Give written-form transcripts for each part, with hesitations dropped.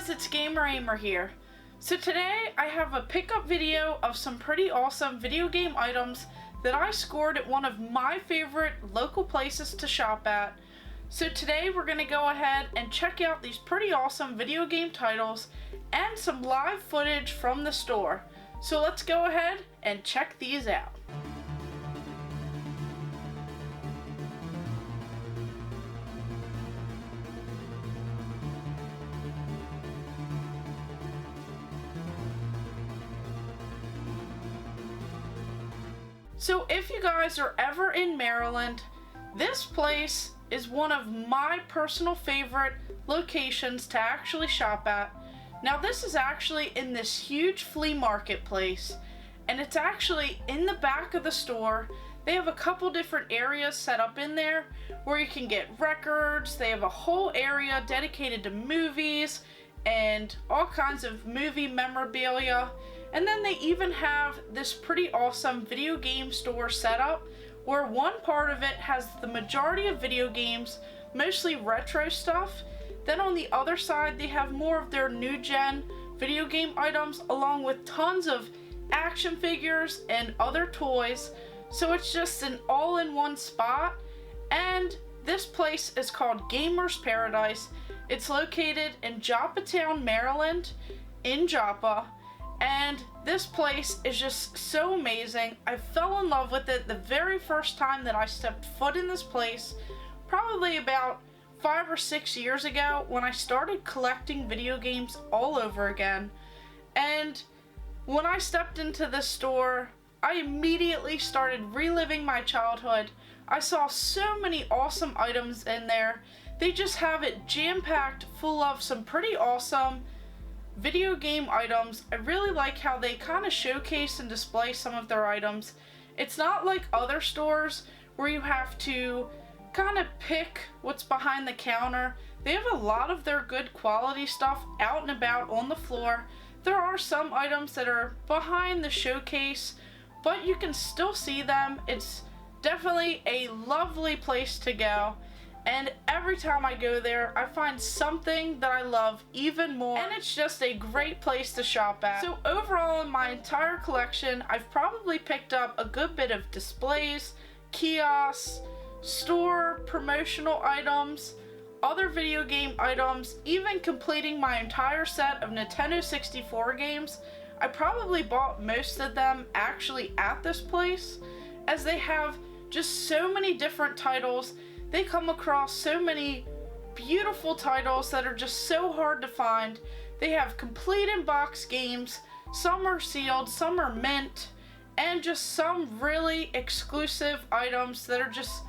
guys, it's Ahmer here. So today I have a pickup video of some pretty awesome video game items that I scored at one of my favorite local places to shop at. So today we're going to go ahead and check out these pretty awesome video game titles and some live footage from the store. So let's go ahead and check these out. So if you guys are ever in Maryland, this place is one of my personal favorite locations to actually shop at. Now this is actually in this huge flea market place, and it's actually in the back of the store. They have a couple different areas set up in there where you can get records. They have a whole area dedicated to movies and all kinds of movie memorabilia. And then they even have this pretty awesome video game store set up where one part of it has the majority of video games, mostly retro stuff. Then on the other side they have more of their new gen video game items along with tons of action figures and other toys. So it's just an all-in-one spot, and this place is called Gamerz Paradise. It's located in Joppatowne, Maryland in Joppa. And this place is just so amazing. I fell in love with it the very first time that I stepped foot in this place, probably about 5 or 6 years ago when I started collecting video games all over again. And when I stepped into this store, I immediately started reliving my childhood. I saw so many awesome items in there. They just have it jam-packed full of some pretty awesome video game items. I really like how they kind of showcase and display some of their items. It's not like other stores where you have to kind of pick what's behind the counter. They have a lot of their good quality stuff out and about on the floor. There are some items that are behind the showcase, but you can still see them. It's definitely a lovely place to go. And every time I go there, I find something that I love even more, and it's just a great place to shop at. So overall in my entire collection, I've probably picked up a good bit of displays, kiosks, store promotional items, other video game items, even completing my entire set of Nintendo 64 games. I probably bought most of them actually at this place, as they have just so many different titles. They come across so many beautiful titles that are just so hard to find. They have complete in-box games, some are sealed, some are mint, and just some really exclusive items that are just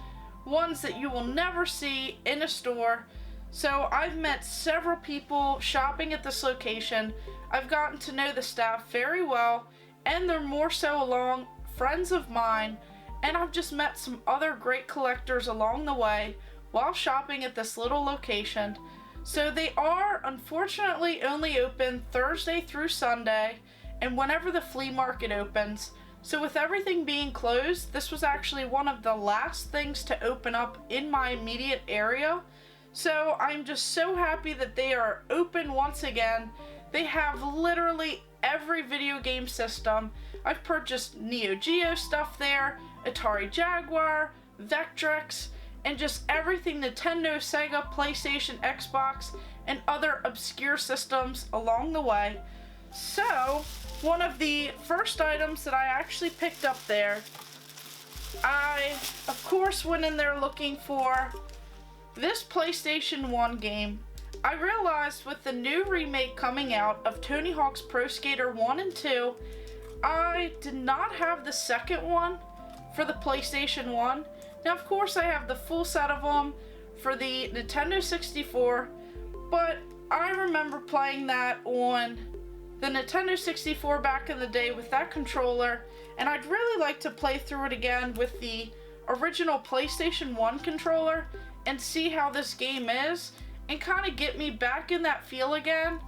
ones that you will never see in a store. So I've met several people shopping at this location. I've gotten to know the staff very well, and they're more so along friends of mine. And I've just met some other great collectors along the way while shopping at this little location. So they are unfortunately only open Thursday through Sunday and whenever the flea market opens. So with everything being closed, this was actually one of the last things to open up in my immediate area. So I'm just so happy that they are open once again. They have literally every video game system. I've purchased Neo Geo stuff there, Atari Jaguar, Vectrex, and just everything Nintendo, Sega, PlayStation, Xbox, and other obscure systems along the way. So, one of the first items that I actually picked up there, I of course went in there looking for this PlayStation 1 game. I realized with the new remake coming out of Tony Hawk's Pro Skater 1 and 2, I did not have the second one for the PlayStation 1. Now of course I have the full set of them for the Nintendo 64, but I remember playing that on the Nintendo 64 back in the day with that controller, and I'd really like to play through it again with the original PlayStation 1 controller and see how this game is and kind of get me back in that feel again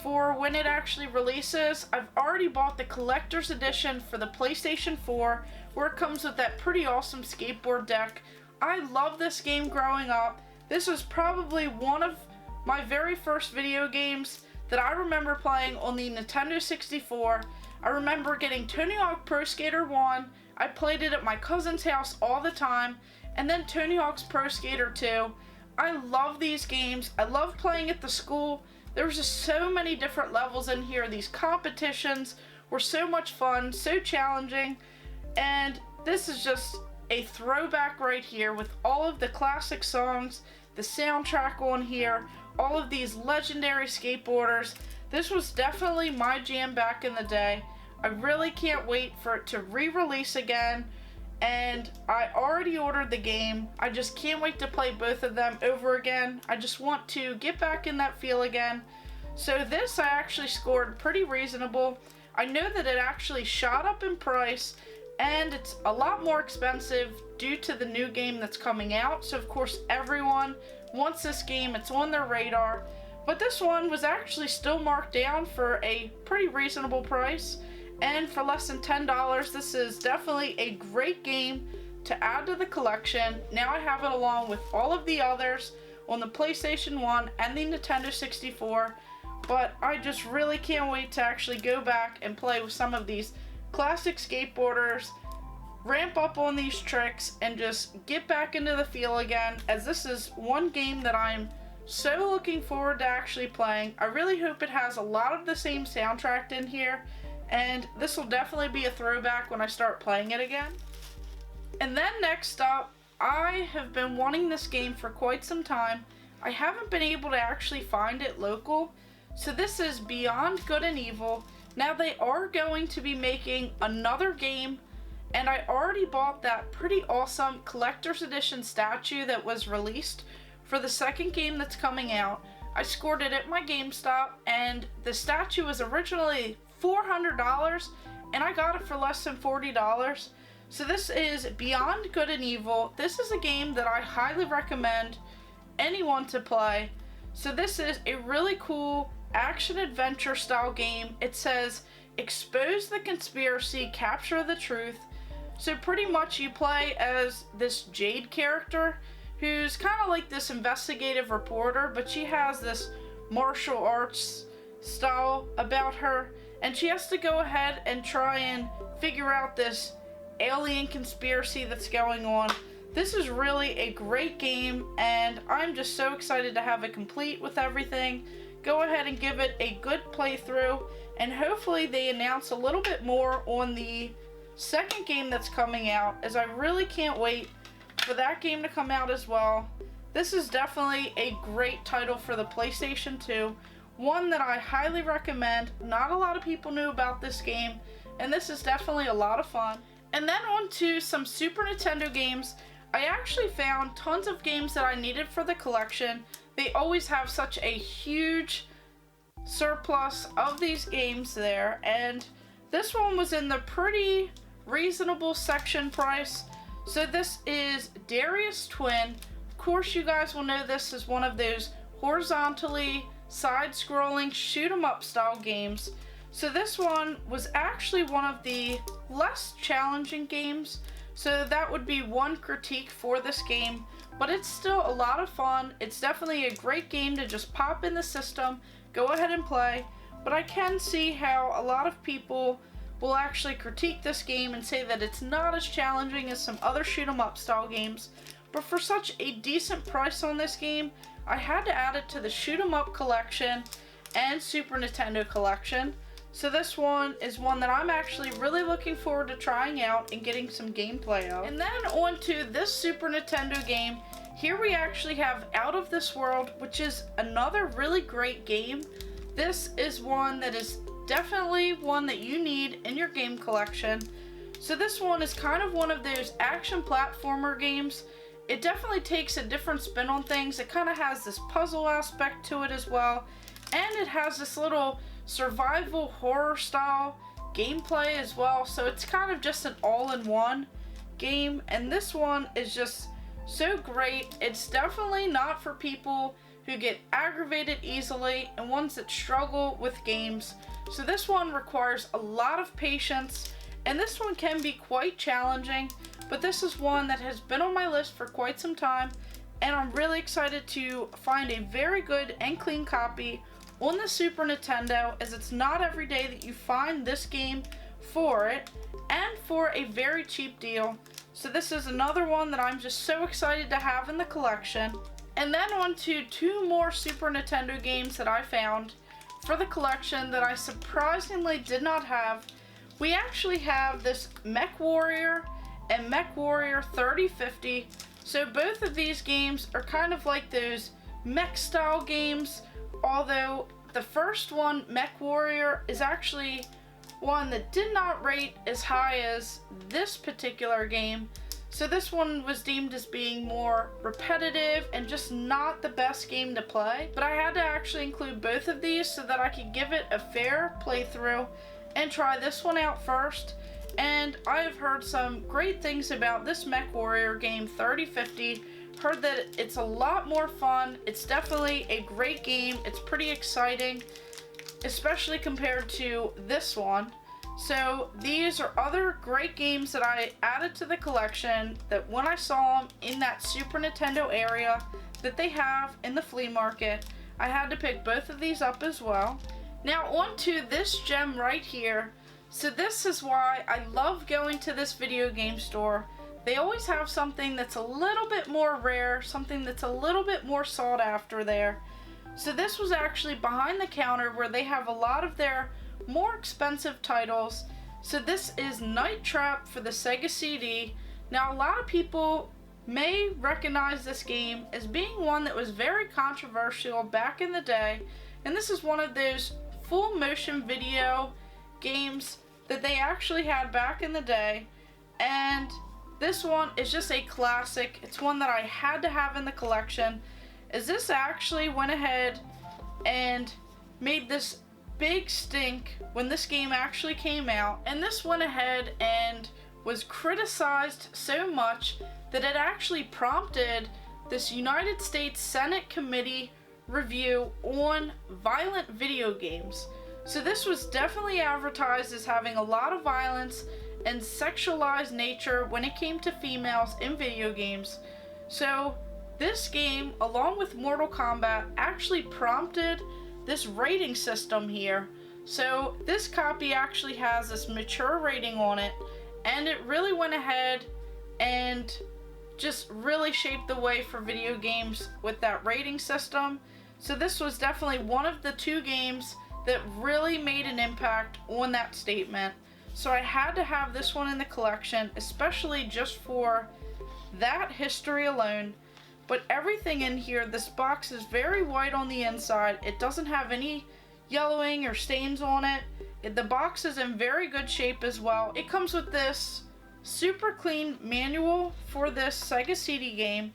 for when it actually releases. I've already bought the collector's edition for the PlayStation 4 where it comes with that pretty awesome skateboard deck. I love this game growing up. This was probably one of my very first video games that I remember playing on the Nintendo 64. I remember getting Tony Hawk Pro Skater 1. I played it at my cousin's house all the time. And then Tony Hawk's Pro Skater 2. I love these games. I love playing at the school. There was just so many different levels in here. These competitions were so much fun, so challenging. And this is just a throwback right here with all of the classic songs, the soundtrack on here, all of these legendary skateboarders. This was definitely my jam back in the day. I really can't wait for it to re-release again, and I already ordered the game. I just can't wait to play both of them over again. I just want to get back in that feel again. So this I actually scored pretty reasonable. I know that it actually shot up in price, and it's a lot more expensive due to the new game that's coming out. So of course everyone wants this game, it's on their radar. But this one was actually still marked down for a pretty reasonable price. And for less than $10, this is definitely a great game to add to the collection. Now I have it along with all of the others on the PlayStation 1 and the Nintendo 64. But I just really can't wait to actually go back and play with some of these classic skateboarders, ramp up on these tricks, and just get back into the feel again, as this is one game that I'm so looking forward to actually playing. I really hope it has a lot of the same soundtrack in here, and this will definitely be a throwback when I start playing it again. And then next up, I have been wanting this game for quite some time. I haven't been able to actually find it local. So this is Beyond Good and Evil. Now they are going to be making another game, and I already bought that pretty awesome collector's edition statue that was released for the second game that's coming out. I scored it at my GameStop, and the statue was originally $400, and I got it for less than $40. So this is Beyond Good and Evil. This is a game that I highly recommend anyone to play. So this is a really cool action-adventure style game. It says, expose the conspiracy, capture the truth. So pretty much you play as this Jade character who's kind of like this investigative reporter, but she has this martial arts style about her, and she has to go ahead and try and figure out this alien conspiracy that's going on. This is really a great game, and I'm just so excited to have it complete with everything. Go ahead and give it a good playthrough, and hopefully they announce a little bit more on the second game that's coming out, as I really can't wait for that game to come out as well. This is definitely a great title for the PlayStation 2, one that I highly recommend. Not a lot of people knew about this game, and this is definitely a lot of fun. And then on to some Super Nintendo games. I actually found tons of games that I needed for the collection. They always have such a huge surplus of these games there, and this one was in the pretty reasonable section price. So this is Darius Twin. Of course you guys will know this is one of those horizontally side-scrolling shoot-'em-up style games. So this one was actually one of the less challenging games, so that would be one critique for this game, but it's still a lot of fun. It's definitely a great game to just pop in the system, go ahead and play, but I can see how a lot of people will actually critique this game and say that it's not as challenging as some other shoot-'em-up style games. But for such a decent price on this game, I had to add it to the shoot-'em-up collection and Super Nintendo collection. So this one is one that I'm actually really looking forward to trying out and getting some gameplay of. And then on to this Super Nintendo game. Here we actually have Out of This World, which is another really great game. This is one that is definitely one that you need in your game collection. So this one is kind of one of those action platformer games. It definitely takes a different spin on things. It kind of has this puzzle aspect to it as well, and it has this little survival horror style gameplay as well. So it's kind of just an all-in-one game, and this one is just so great. It's definitely not for people who get aggravated easily and ones that struggle with games. So this one requires a lot of patience, and this one can be quite challenging, but this is one that has been on my list for quite some time, and I'm really excited to find a very good and clean copy on the Super Nintendo, as it's not every day that you find this game for it, and for a very cheap deal. So this is another one that I'm just so excited to have in the collection. And then on to two more Super Nintendo games that I found for the collection that I surprisingly did not have. We actually have this Mech Warrior and Mech Warrior 3050. So both of these games are kind of like those mech style games, although the first one, Mech Warrior, is actually one that did not rate as high as this particular game. So this one was deemed as being more repetitive and just not the best game to play. But I had to actually include both of these so that I could give it a fair playthrough and try this one out first. And I have heard some great things about this Mech Warrior game 3050. Heard that it's a lot more fun. It's definitely a great game. It's pretty exciting, especially compared to this one. So these are other great games that I added to the collection that when I saw them in that Super Nintendo area that they have in the flea market, I had to pick both of these up as well. Now on to this gem right here. So this is why I love going to this video game store. They always have something that's a little bit more rare, something that's a little bit more sought after there. So this was actually behind the counter where they have a lot of their more expensive titles. So this is Night Trap for the Sega CD. Now a lot of people may recognize this game as being one that was very controversial back in the day, and this is one of those full motion video games that they actually had back in the day, and this one is just a classic. It's one that I had to have in the collection, as this actually went ahead and made this big stink when this game actually came out, and this went ahead and was criticized so much that it actually prompted this United States Senate committee review on violent video games. So this was definitely advertised as having a lot of violence and sexualized nature when it came to females in video games. So this game, along with Mortal Kombat, actually prompted this rating system here. So this copy actually has this mature rating on it, and it really went ahead and just really shaped the way for video games with that rating system. So this was definitely one of the two games that really made an impact on that statement. So I had to have this one in the collection, especially just for that history alone. But everything in here, this box is very white on the inside. It doesn't have any yellowing or stains on it. The box is in very good shape as well. It comes with this super clean manual for this Sega CD game,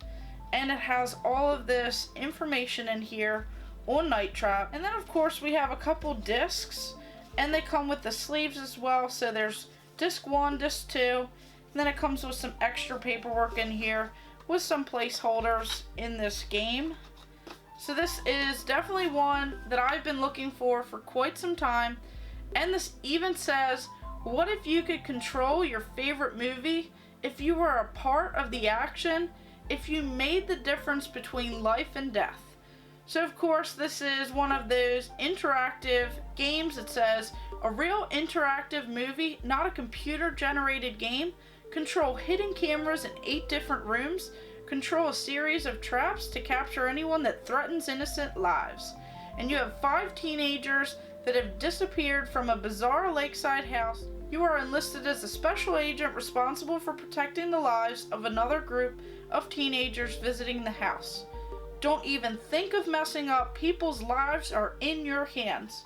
and it has all of this information in here on Night Trap. And then of course we have a couple discs, and they come with the sleeves as well. So there's disc 1, disc 2, and then it comes with some extra paperwork in here with some placeholders in this game. So this is definitely one that I've been looking for quite some time. And this even says, what if you could control your favorite movie, if you were a part of the action, if you made the difference between life and death. So of course this is one of those interactive games that says, a real interactive movie, not a computer generated game. Control hidden cameras in 8 different rooms. Control a series of traps to capture anyone that threatens innocent lives. And you have 5 teenagers that have disappeared from a bizarre lakeside house. You are enlisted as a special agent responsible for protecting the lives of another group of teenagers visiting the house. Don't even think of messing up. People's lives are in your hands.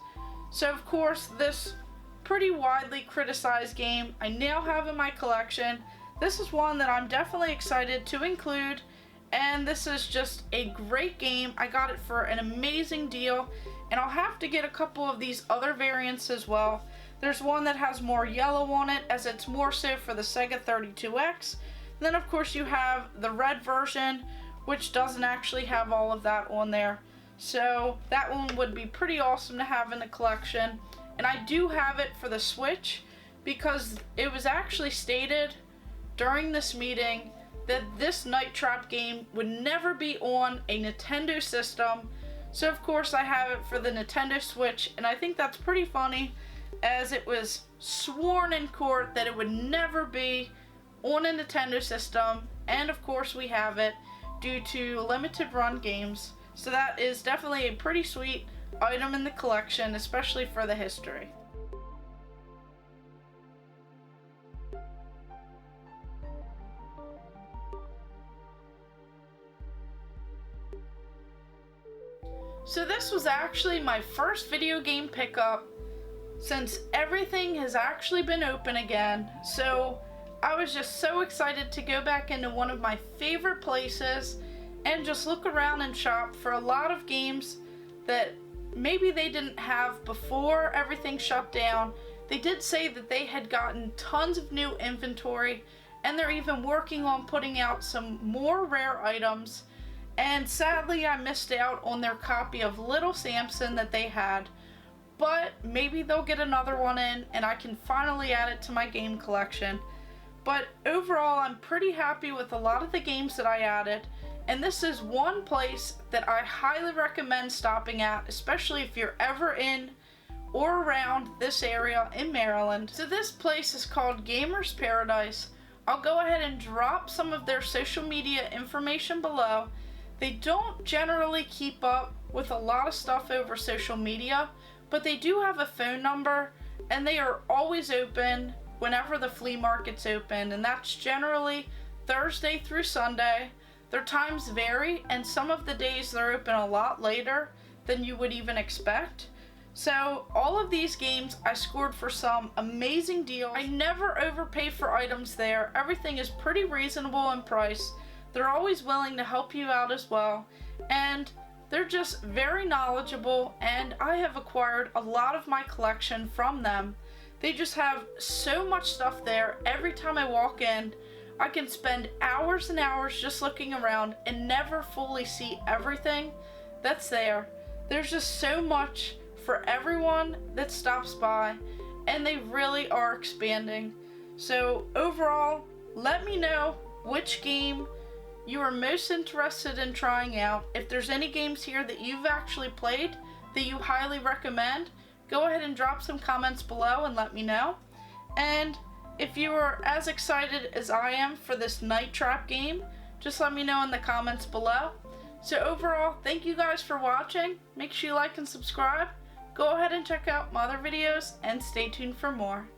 So of course this pretty widely criticized game I now have in my collection. This is one that I'm definitely excited to include, and this is just a great game. I got it for an amazing deal, and I'll have to get a couple of these other variants as well. There's one that has more yellow on it, as it's more so for the Sega 32X. And then of course you have the red version, which doesn't actually have all of that on there. So that one would be pretty awesome to have in the collection. And I do have it for the Switch, because it was actually stated during this meeting that this Night Trap game would never be on a Nintendo system. So of course I have it for the Nintendo Switch, and I think that's pretty funny, as it was sworn in court that it would never be on a Nintendo system, and of course we have it due to limited run games. So that is definitely a pretty sweet item in the collection, especially for the history. So this was actually my first video game pickup since everything has actually been open again. So I was just so excited to go back into one of my favorite places and just look around and shop for a lot of games that maybe they didn't have before everything shut down. They did say that they had gotten tons of new inventory, and they're even working on putting out some more rare items. And sadly, I missed out on their copy of Little Samson that they had, but maybe they'll get another one in and I can finally add it to my game collection. But overall, I'm pretty happy with a lot of the games that I added, and this is one place that I highly recommend stopping at, especially if you're ever in or around this area in Maryland. So this place is called Gamerz Paradise. I'll go ahead and drop some of their social media information below. They don't generally keep up with a lot of stuff over social media, but they do have a phone number, and they are always open whenever the flea market's open, and that's generally Thursday through Sunday. Their times vary, and some of the days they're open a lot later than you would even expect. So all of these games I scored for some amazing deals. I never overpay for items there. Everything is pretty reasonable in price. They're always willing to help you out as well, and they're just very knowledgeable, and I have acquired a lot of my collection from them. They just have so much stuff there. Every time I walk in, I can spend hours and hours just looking around and never fully see everything that's there. There's just so much for everyone that stops by, and they really are expanding. So overall, let me know which game you are most interested in trying out. If there's any games here that you've actually played that you highly recommend, go ahead and drop some comments below and let me know. And if you are as excited as I am for this Night Trap game, just let me know in the comments below. So overall, thank you guys for watching. Make sure you like and subscribe. Go ahead and check out my other videos and stay tuned for more.